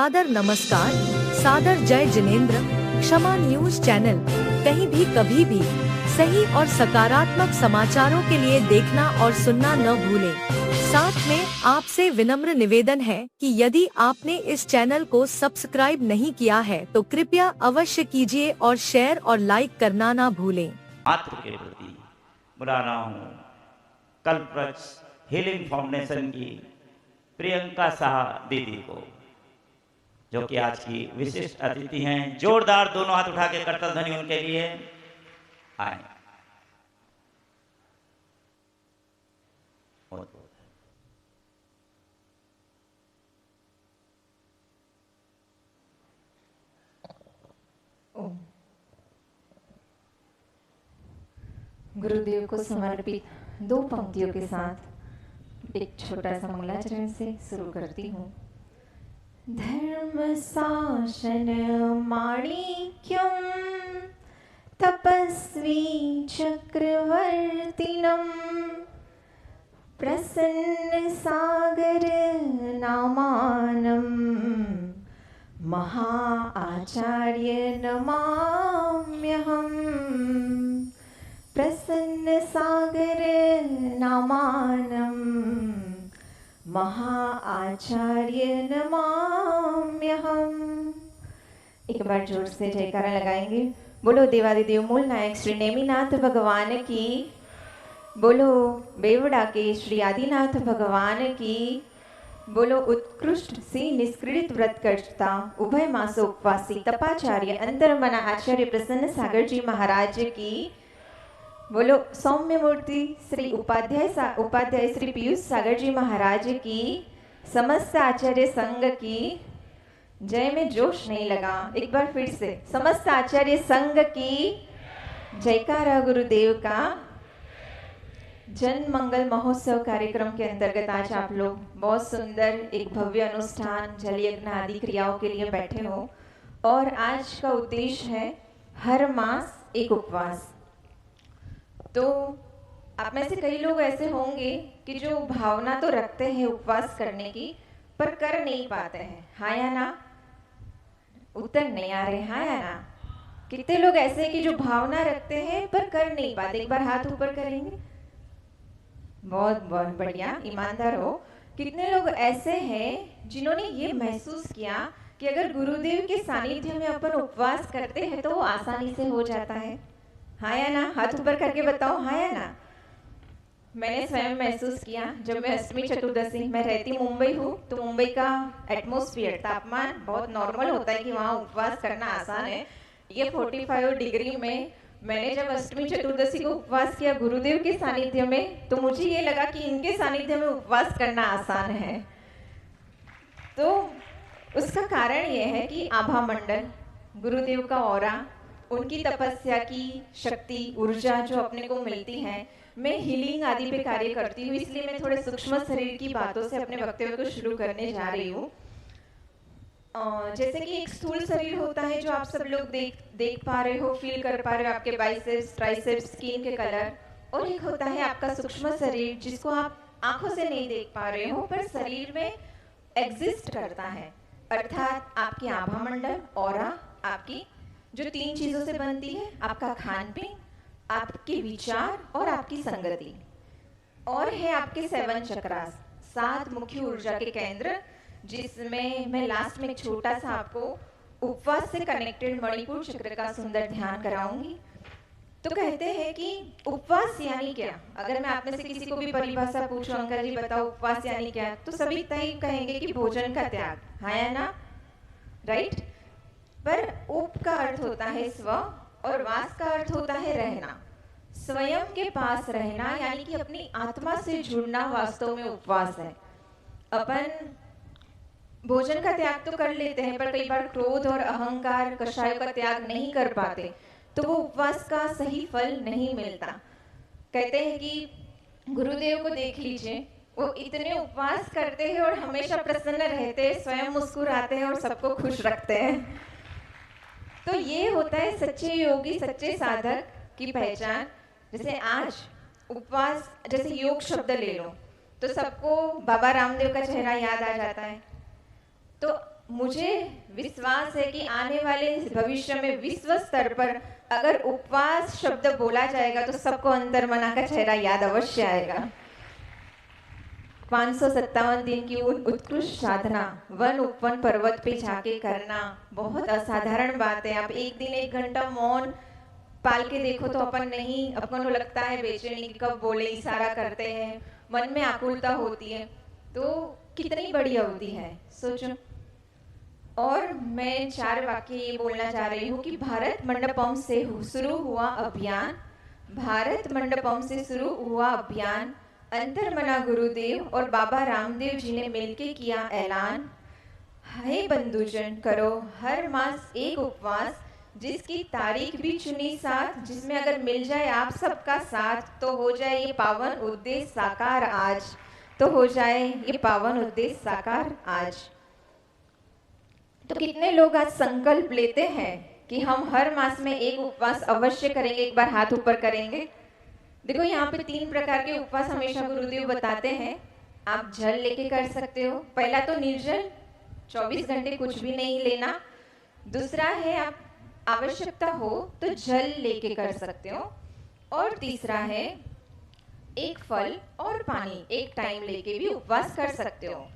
सादर नमस्कार, सादर जय जिनेंद्र। क्षमा न्यूज चैनल, कहीं भी कभी भी सही और सकारात्मक समाचारों के लिए देखना और सुनना न भूलें। साथ में आपसे विनम्र निवेदन है कि यदि आपने इस चैनल को सब्सक्राइब नहीं किया है तो कृपया अवश्य कीजिए और शेयर और लाइक करना ना भूलें। मात्र के प्रति बुला रहा हूँ कल्पवृक्ष हीलिंग फाउंडेशन की प्रियंका शाह दीदी को, जो कि आज की विशिष्ट अतिथि हैं। जोरदार दोनों हाथ उठा के करतल ध्वनि उनके लिए आए। गुरुदेव को समर्पित दो पंक्तियों के साथ एक छोटा सा मंगलाचरण से शुरू करती हूँ। धर्म शासन माणिक्यम तपस्वी चक्रवर्तिनम प्रसन्न सागर नामानम महा आचार्य नमाम्यहम्। प्रसन्न सागर नामानम महा आचार्य नमाम्यहम्। एक बार जोर से जयकारा लगाएंगे। बोलो देवादिदेव मूल नायक श्री नेमिनाथ भगवान की, बोलो बेवड़ा के श्री आदिनाथ भगवान की, बोलो उत्कृष्ट सी निष्क्रिय व्रत करता उभय मासो उपवासी तपाचार्य अंतर मना आचार्य प्रसन्न सागर जी महाराज की, बोलो सौम्य मूर्ति श्री उपाध्याय श्री पीयूष सागर जी महाराज की, समस्त आचार्य संघ की। जय में जोश नहीं लगा, एक बार फिर से समस्त आचार्य संघ की जयकारा। गुरुदेव का जन मंगल महोत्सव कार्यक्रम के अंतर्गत आज आप लोग बहुत सुंदर एक भव्य अनुष्ठान जल यज्ञ आदि क्रियाओं के लिए बैठे हो, और आज का उद्देश्य है हर मास एक उपवास। तो आप में से कई लोग ऐसे होंगे कि जो भावना तो रखते हैं उपवास करने की, पर कर नहीं पाते हैं। हाँ या ना? उत्तर नहीं आ रहे, हाँ या ना? कितने लोग ऐसे हैं कि जो भावना रखते हैं पर कर नहीं पाते? एक बार हाथ ऊपर करेंगे। बहुत बहुत बढ़िया, ईमानदार हो। कितने लोग ऐसे हैं जिन्होंने ये महसूस किया कि अगर गुरुदेव के सानिध्य में अपन उपवास करते हैं तो वो आसानी से हो जाता है? हाँ या ना? हाथ ऊपर करके बताओ, हाँ या ना? मैंने स्वयं महसूस किया जब मैं अष्टमी चतुर्दशी, मैं रहती मुंबई हूँ, तो मुंबई का एटमॉस्फेयर तापमान बहुत नॉर्मल होता है कि वहाँ उपवास करना आसान है। ये 45 डिग्री में मैंने जब अष्टमी चतुर्दशी को उपवास किया गुरुदेव के सानिध्य में, तो मुझे ये लगा कि इनके सानिध्य में उपवास करना आसान है। तो उसका कारण ये है कि आभा मंडल, गुरुदेव का ऑरा, उनकी तपस्या की शक्ति, ऊर्जा जो अपने को मिलती है। मैं हीलिंग आदि पे कार्य करती हूँ, इसलिए मैं थोड़े सूक्ष्म शरीर की बातों से अपने वक्तव्य को शुरू करने जा रही हूँ। जैसे कि एक स्थूल शरीर होता है जो आप सब लोग देख पा रहे हो, फील कर पा रहे हो, आपके बाइसेप्स, ट्राइसेप्स, स्किन के कलर। और एक होता है आपका सूक्ष्म शरीर जिसको आप आंखों से नहीं देख पा रहे हो पर शरीर में एग्जिस्ट करता है, अर्थात आपकी आभा मंडल, ऑरा, आपकी जो 3 चीजों से बनती है, आपका खान पीन, आपके विचार और आपकी संगति, और है आपके 7 चक्रास, 7 मुख्य ऊर्जा के केंद्र, जिसमें मैं लास्ट में एक छोटा सा आपको उपवास से कनेक्टेड मणिपुर चक्र का सुंदर ध्यान कराऊंगी। तो कहते हैं कि उपवास यानी क्या? अगर मैं आप में से किसी को भी परिभाषा पूछूं, अंकल जी बताओ उपवास यानी क्या, तो सभी तय कहेंगे कि भोजन का त्याग। हाँ या ना? राइट? पर उप का अर्थ होता है स्व और वास का अर्थ होता है रहना, स्वयं के पास रहना, यानी कि अपनी आत्मा से जुड़ना वास्तव में उपवास है। अपन भोजन का त्याग तो कर लेते हैं पर कई बार क्रोध और अहंकार, कषायों का त्याग नहीं कर पाते, तो वो उपवास का सही फल नहीं मिलता। कहते हैं कि गुरुदेव को देख लीजिए, वो इतने उपवास करते हैं और हमेशा प्रसन्न रहते हैं, स्वयं मुस्कुराते हैं और सबको खुश रखते हैं। तो ये होता है सच्चे योगी, सच्चे साधक की पहचान। जैसे आज उपवास, जैसे योग शब्द ले लो तो सबको बाबा रामदेव का चेहरा याद आ जाता है। तो मुझे विश्वास है कि आने वाले भविष्य में विश्व स्तर पर अगर उपवास शब्द बोला जाएगा तो सबको अंतर्मना का चेहरा याद अवश्य आएगा। 557 दिन की उत्कृष्ट साधना वन उपवन पर्वत पे जाके करना बहुत असाधारण बात है। आप एक दिन 1 घंटा मौन पाल के देखो तो अपन नहीं, अपन को लगता है बेचैनी कि कब बोले, इशारा करते हैं, मन में आकुलता होती है, तो कितनी बड़ी अवधि है सोचो। और मैं 4 वाक्य ये बोलना चाह रही हूँ कि भारत मंडपम से शुरू हुआ अभियान, भारत मंडपम से शुरू हुआ अभियान, अंतर्मना गुरुदेव और बाबा रामदेव जी ने मिलके किया ऐलान, हे बंधुजन करो हर मास एक उपवास, जिसकी तारीख भी चुनी साथ, जिसमें अगर मिल जाए आप सबका साथ तो हो जाए ये पावन उद्देश्य साकार आज, तो हो जाए ये पावन उद्देश्य साकार आज। तो कितने लोग आज संकल्प लेते हैं कि हम हर मास में एक उपवास अवश्य करेंगे? एक बार हाथ ऊपर करेंगे। देखो यहाँ पे 3 प्रकार के उपवास हमेशा गुरुदेव बताते हैं। आप जल लेके कर सकते हो। पहला तो निर्जल, 24 घंटे कुछ भी नहीं लेना। दूसरा है आप आवश्यकता हो तो जल लेके कर सकते हो। और तीसरा है एक फल और पानी एक टाइम लेके भी उपवास कर सकते हो।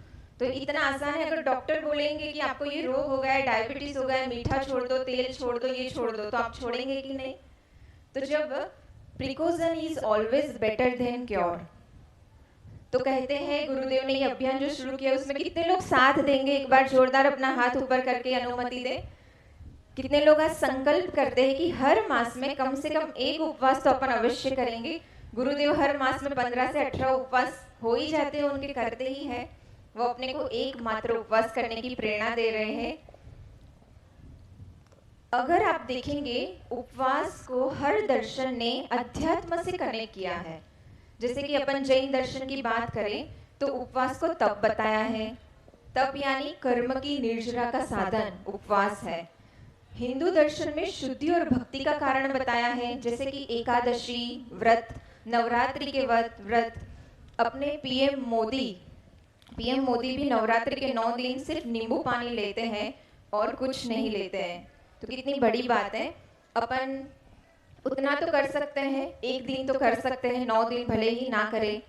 तो इतना आसान है। अगर डॉक्टर बोलेंगे कि आपको ये रोग हो गया है, डायबिटीज हो गया है, मीठा छोड़ दो, तेल छोड़ दो, ये छोड़ दो, तो आप छोड़ेंगे कि नहीं? तो जब precaution is always better than cure, तो कहते हैं गुरुदेव ने ये अभियान जो शुरू किया उसमें कितने लोग साथ देंगे? एक बार जोरदार अपना हाथ ऊपर करके अनुमति दे। कितने लोग आज संकल्प करते हैं कि हर मास में कम से कम एक उपवास तो अपन अवश्य करेंगे। गुरुदेव हर मास में 15 से 18 उपवास हो ही जाते हैं, उनके करते ही है। वो अपने को एकमात्र उपवास करने की प्रेरणा दे रहे हैं। अगर आप देखेंगे उपवास को हर दर्शन ने अध्यात्म से कनेक्ट किया है। जैसे कि अपन जैन दर्शन की बात करें तो उपवास को तप बताया है। तप यानी कर्म की निर्जरा का साधन उपवास है। हिंदू दर्शन में शुद्धि और भक्ति का कारण बताया है, जैसे कि एकादशी व्रत, नवरात्रि के व्रत। अपने पीएम मोदी भी नवरात्रि के 9 दिन सिर्फ नींबू पानी लेते हैं और कुछ नहीं लेते हैं। तो कितनी बड़ी बात है। अपन उतना तो कर सकते हैं, एक दिन तो कर सकते हैं, 9 दिन भले ही ना करें।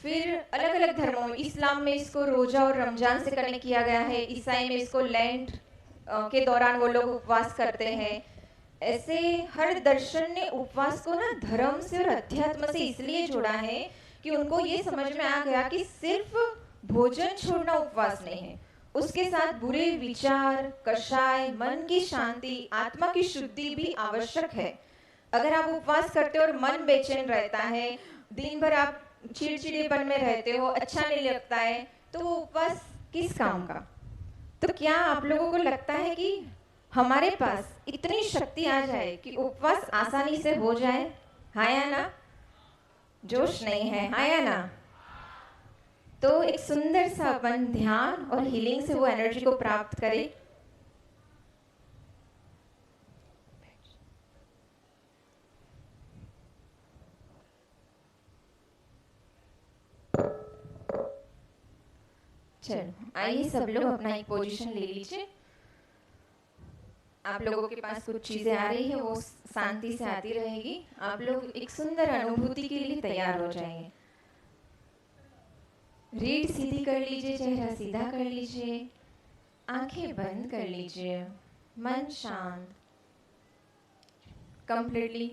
फिर अलग अलग धर्मों में, इस्लाम में इसको रोजा और रमजान से कनेक्ट किया गया है, ईसाई में इसको लेंट के दौरान वो लोग उपवास करते हैं। ऐसे हर दर्शन ने उपवास को ना धर्म से और अध्यात्म से इसलिए जोड़ा है कि उनको ये समझ में आ गया कि सिर्फ भोजन छोड़ना उपवास नहीं है, उसके साथ बुरे विचार, कषाय, मन की शांति, आत्मा की शुद्धि भी आवश्यक है। अगर आप उपवास करते हो और मन बेचैन रहता है, दिन भर आप चिड़चिड़ेपन में रहते हो, अच्छा नहीं लगता है, तो वो उपवास किस काम का? तो क्या आप लोगों को लगता है कि हमारे पास इतनी शक्ति आ जाए कि उपवास आसानी से हो जाए? हाँ या ना? जोश नहीं है, हाँ या ना? तो एक सुंदर सा अपन ध्यान और हीलिंग से वो एनर्जी को प्राप्त करें। चलो आइए सब लोग अपना एक पोजीशन ले लीजिए। आप लोगों के पास कुछ चीजें आ रही है, वो शांति से आती रहेगी। आप लोग एक सुंदर अनुभूति के लिए तैयार हो जाएंगे। रीढ़ सीधी कर लीजिए, चेहरा सीधा कर लीजिए, आंखें बंद कर लीजिए, मन शांत completely.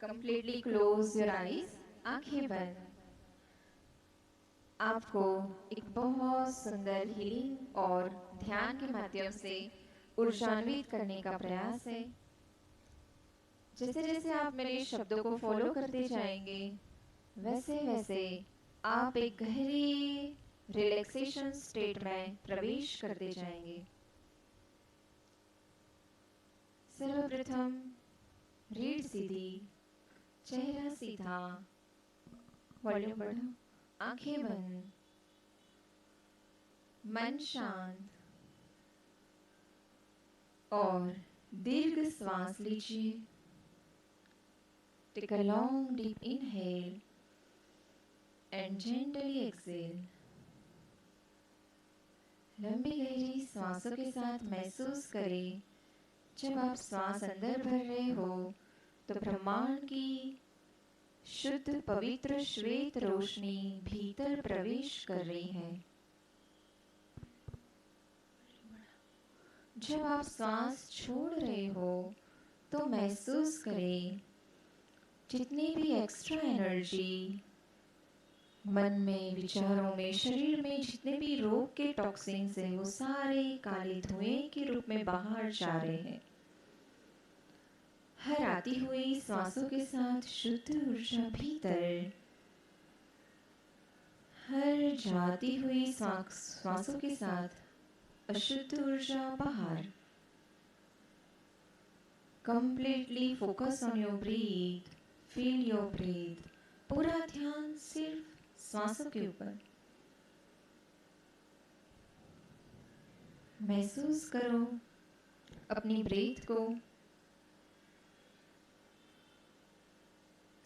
Completely close your eyes, आंखें बंद। आपको एक बहुत सुंदर हीलिंग और ध्यान के माध्यम से ऊर्जान्वित करने का प्रयास है। जैसे जैसे आप मेरे शब्दों को फॉलो करते जाएंगे, वैसे वैसे आप एक गहरी रिलैक्सेशन स्टेट में प्रवेश करते जाएंगे। सर्वप्रथम रीढ़ सीधी, चेहरा सीधा, वॉल्यूम बढ़ा, आंखें बंद, मन शांत, और दीर्घ श्वास लीजिए। Take a long deep inhale and gently exhale. लंबी गहरी सांसों के साथ महसूस करें, जब आप श्वास अंदर भर रहे हो तो ब्रह्मांड की शुद्ध पवित्र श्वेत रोशनी भीतर प्रवेश कर रही है। जब आप सांस छोड़ रहे हो तो महसूस करें, जितनी भी एक्स्ट्रा एनर्जी मन में, विचारों में, शरीर में जितने भी रोग के टॉक्सिन्स हैं वो सारे काले धुएं के रूप में बाहर जा रहे हैं। हर आती हुई सांसों के साथ शुद्ध ऊर्जा भीतर, हर जाती हुई सांसों के साथ अशुद्ध ऊर्जा बाहर। Completely focus on your breathe, feel your breathe. पूरा ध्यान सिर्फ सांसों के ऊपर। महसूस करो अपनी ब्रीथ को।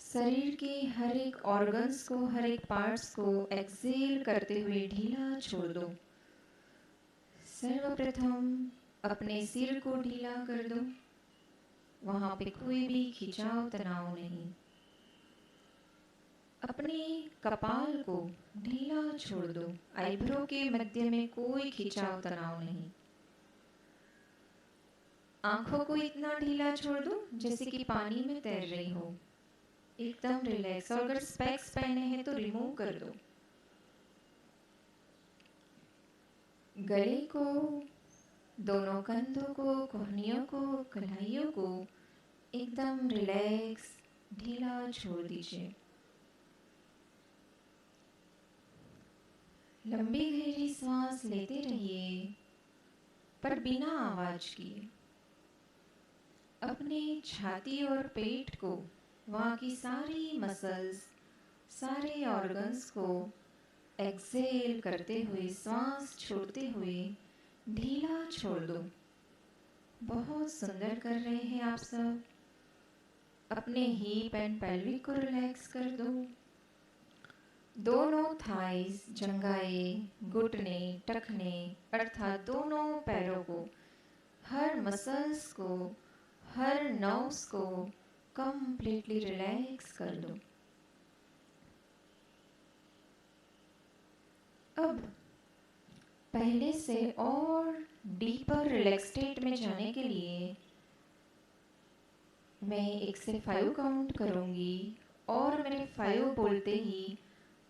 शरीर के हर एक ऑर्गन्स को, हर एक पार्ट्स को एक्सहेल करते हुए ढीला छोड़ दो। सर्वप्रथम अपने सिर को ढीला कर दो। वहां पे कोई भी खिंचाव तनाव नहीं। अपने कपाल को ढीला छोड़ दो। आईब्रो के मध्य में कोई खिंचाव तनाव नहीं। आंखों को इतना ढीला छोड़ दो जैसे कि पानी में तैर रही हो, एकदम रिलैक्स। और अगर स्पेक्स पहने हैं तो रिमूव कर दो। गले को, दोनों कंधों को, कोहनियों को, कलाइयों को एकदम रिलैक्स ढीला छोड़ दीजिए। लंबी गहरी सांस लेते रहिए, पर बिना आवाज किए। अपने छाती और पेट को, वहाँ की सारी मसल्स, सारे ऑर्गन्स को एक्सहेल करते हुए, सांस छोड़ते हुए ढीला छोड़ दो। बहुत सुंदर कर रहे हैं आप सब। अपने हिप एंड पेल्विक को रिलैक्स कर दो। दोनों थाइस, जंघाए, घुटने, टखने अर्थात दोनों पैरों को, हर मसल्स को, हर नर्व्स को कंप्लीटली रिलैक्स कर दो। अब पहले से और डीपर रिलैक्स स्टेट में जाने के लिए मैं 1 से 5 काउंट करूंगी और मेरे 5 बोलते ही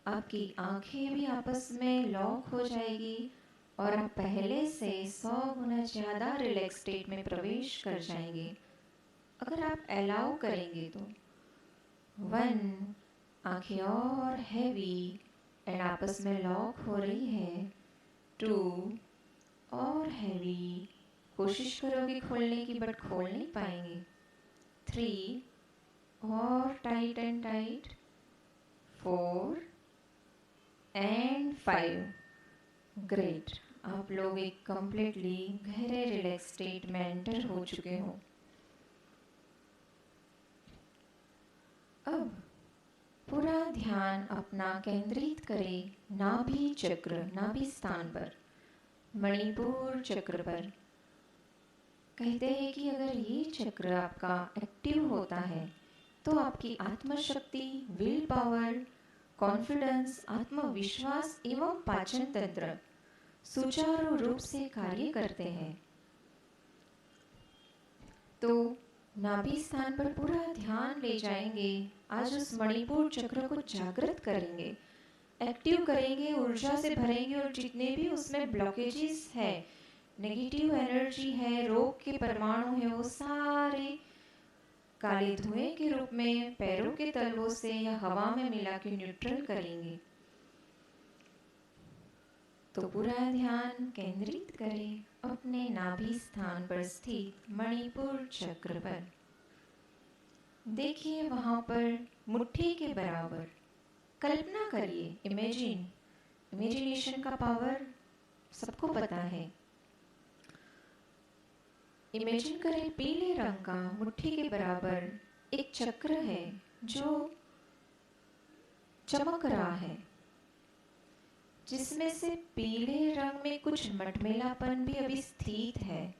आपकी आंखें भी आपस में लॉक हो जाएगी और आप पहले से 100 गुना ज़्यादा रिलैक्स स्टेट में प्रवेश कर जाएंगे, अगर आप अलाउ करेंगे तो। 1, आंखें और हैवी एंड आपस में लॉक हो रही है। 2, और हैवी, कोशिश करोगे खोलने की बट खोल नहीं पाएंगे। 3, और tight and tight. 4 and 5। Great, आप लोग एक कंप्लीटली गहरे रिलैक्स स्टेट में एंटर हो चुके हो। अब पूरा ध्यान अपना केंद्रित करें नाभि चक्र, नाभि स्थान पर, मणिपुर चक्र पर। कहते हैं कि अगर ये चक्र आपका एक्टिव होता है तो आपकी आत्मशक्ति, विल पावर, कॉन्फिडेंस, आत्मविश्वास एवं पाचन तंत्र सुचारू रूप से कार्य करते हैं। तो नाभि स्थान पर पूरा ध्यान ले जाएंगे। आज उस मणिपुर चक्र को जागृत करेंगे, एक्टिव करेंगे, ऊर्जा से भरेंगे और जितने भी उसमें ब्लॉकेजेस है, नेगेटिव एनर्जी है, रोग के परमाणु है, वो सारे काले धुएं के रूप में पैरों के तलवों से या हवा में मिला के न्यूट्रल करेंगे। तो पूरा ध्यान केंद्रित करें अपने नाभि स्थान पर स्थित मणिपुर चक्र पर। देखिए वहां पर मुट्ठी के बराबर, कल्पना करिए, इमेजिनेशन का पावर सबको पता है। इमेजिन करें पीले रंग का मुट्ठी के बराबर एक चक्र है जो चमक रहा है, जिसमें से पीले रंग में कुछ मटमैलापन भी अभी स्थित है।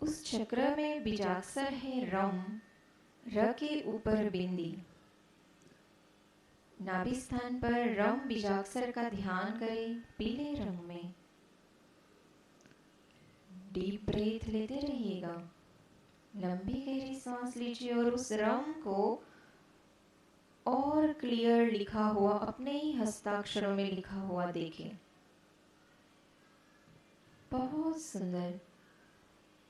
उस चक्र में बीजाक्षर है रम, र के ऊपर बिंदी। नाभि स्थान पर रम बीजाक्षर का ध्यान करें पीले रंग में। डीप ब्रेथ लेते रहिएगा, लंबी गहरी सांस लीजिए और उस रम को और क्लियर लिखा हुआ अपने ही हस्ताक्षरों में लिखा हुआ देखें। बहुत सुंदर।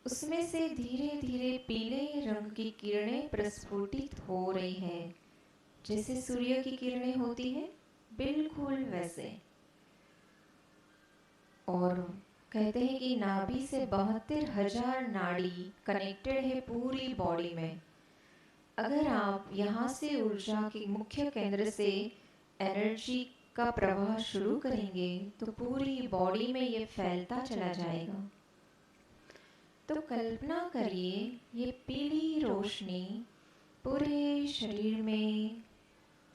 उसमें से धीरे धीरे पीले रंग की किरणें प्रस्फुटित हो रही है, जैसे सूर्य की किरणें होती है, बिल्कुल वैसे। और कहते हैं कि नाभि से 72,000 नाड़ी कनेक्टेड है पूरी बॉडी में। अगर आप यहाँ से ऊर्जा के मुख्य केंद्र से एनर्जी का प्रवाह शुरू करेंगे तो पूरी बॉडी में ये फैलता चला जाएगा। तो कल्पना करिए ये पीली रोशनी पूरे शरीर में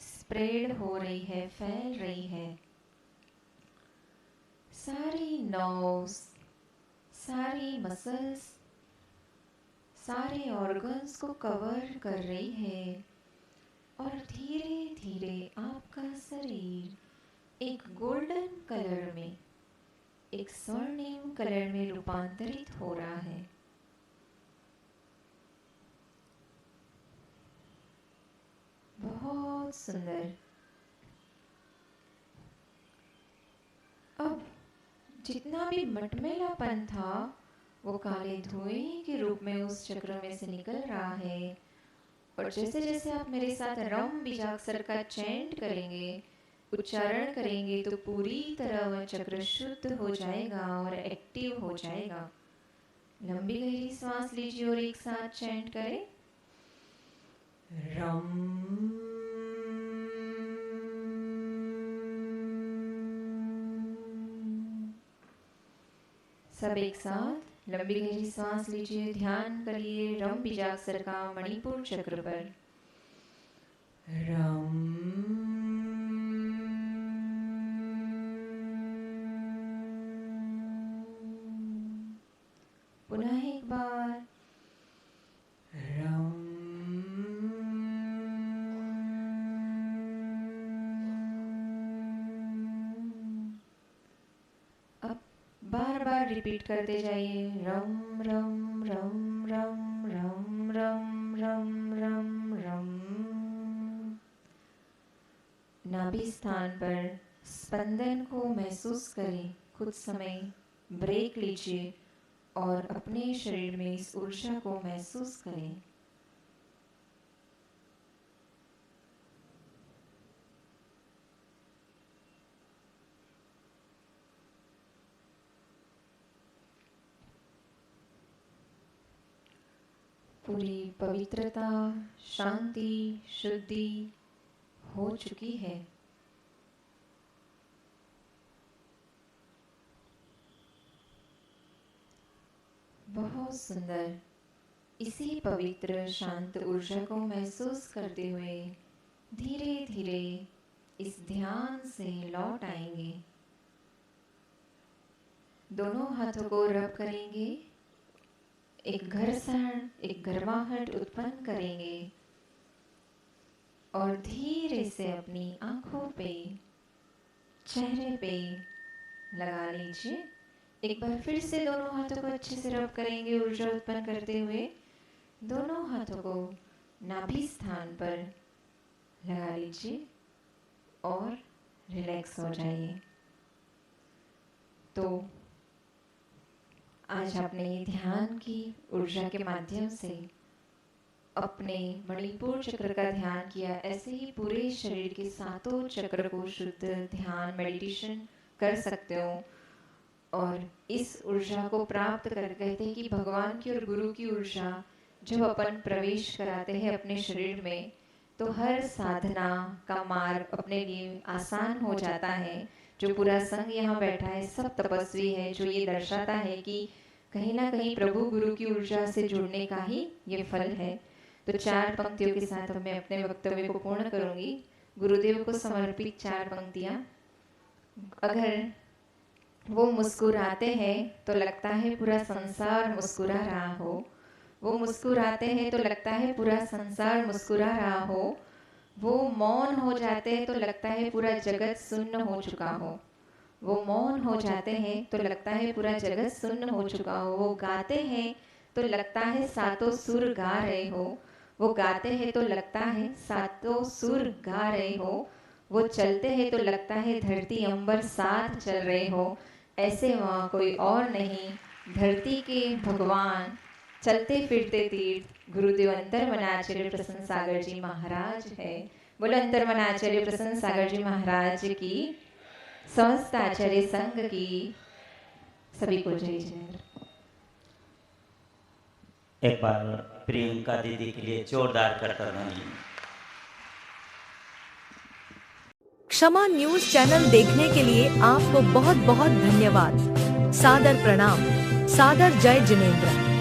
स्प्रेड हो रही है, फैल रही है। सारी नर्व्स, सारी मसल्स, सारे ऑर्गन्स को कवर कर रही है और धीरे धीरे आपका शरीर एक गोल्डन कलर में, एक स्वर्णिम कलर में रूपांतरित हो रहा है। बहुत सुंदर। अब जितना भी मटमैलापन था वो काले धुएं के रूप में उस चक्र में से निकल रहा है। और जैसे जैसे आप मेरे साथ रम बीजाक्षर का चैंट करेंगे, उच्चारण करेंगे, तो पूरी तरह वह चक्र शुद्ध हो जाएगा और एक्टिव हो जाएगा। लंबी गहरी सांस लीजिए और एक साथ चैंट करें, रम। सब एक साथ लंबी गहरी सांस लीजिए, ध्यान करिए रम बीजाक्षर का मणिपुर चक्र पर, रम। पुनः एक बार, रम। अब बार बार रिपीट करते जाइए, रम रम रम रम रम रम रम रम रम। नाभि स्थान पर स्पंदन को महसूस करें। कुछ समय ब्रेक लीजिए और अपने शरीर में इस ऊर्जा को महसूस करें। पूरी पवित्रता, शांति, शुद्धि हो चुकी है। बहुत सुंदर। इसी पवित्र शांत ऊर्जा को महसूस करते हुए धीरे धीरे इस ध्यान से लौट आएंगे। दोनों हाथों को रब करेंगे, एक घर्षण, एक गर्माहट उत्पन्न करेंगे और धीरे से अपनी आंखों पे, चेहरे पे लगा लीजिए। एक बार फिर से दोनों हाथों को अच्छे से रब करेंगे, ऊर्जा उत्पन्न करते हुए दोनों हाथों को नाभि स्थान पर लगा लीजिए और रिलैक्स हो जाइए। तो आज आपने ध्यान की ऊर्जा के माध्यम से अपने मणिपुर चक्र का ध्यान किया। ऐसे ही पूरे शरीर के सातों चक्र को शुद्ध ध्यान मेडिटेशन कर सकते हो और इस ऊर्जा को प्राप्त कर, कहते हैं कि भगवान की और गुरु की ऊर्जा जब अपन प्रवेश कराते हैं अपने शरीर में तो हर साधना का मार्ग अपने लिए आसान हो जाता है। जो पूरा संघ यहाँ बैठा है सब तपस्वी है, जो ये दर्शाता है कि कहीं ना कहीं प्रभु गुरु की ऊर्जा से जुड़ने का ही ये फल है। तो 4 पंक्तियों के साथ मैं अपने वक्तव्य को पूर्ण करूंगी। गुरुदेव को समर्पित 4 पंक्तियां। अगर वो मुस्कुराते हैं तो लगता है पूरा संसार मुस्कुरा रहा हो। वो मुस्कुराते हैं तो लगता है पूरा संसार मुस्कुरा रहा हो। वो मौन हो जाते हैं तो लगता है पूरा जगत सुन्न हो चुका हो। वो मौन हो जाते हैं तो लगता है पूरा जगत सुन्न हो चुका हो। वो गाते हैं तो लगता है सातों सुर गा रहे हो। वो गाते हैं तो लगता है सातों सुर गा रहे हो। वो चलते हैं तो लगता है धरती अंबर साथ चल रहे हो। ऐसे वहाँ कोई और नहीं, धरती के भगवान, चलते फिरते तीर्थ गुरुदेव अंतर्मन आचार्य प्रसन्न सागर जी महाराज है। बोलो अंतर्मन आचार्य प्रसन्न सागर जी महाराज की, समस्त आचार्य संघ की, सभी को जय जय। एक बार प्रियंका दीदी के लिए जोरदार करताली। क्षमा न्यूज चैनल देखने के लिए आपको बहुत बहुत धन्यवाद। सादर प्रणाम। सादर जय जिनेंद्र।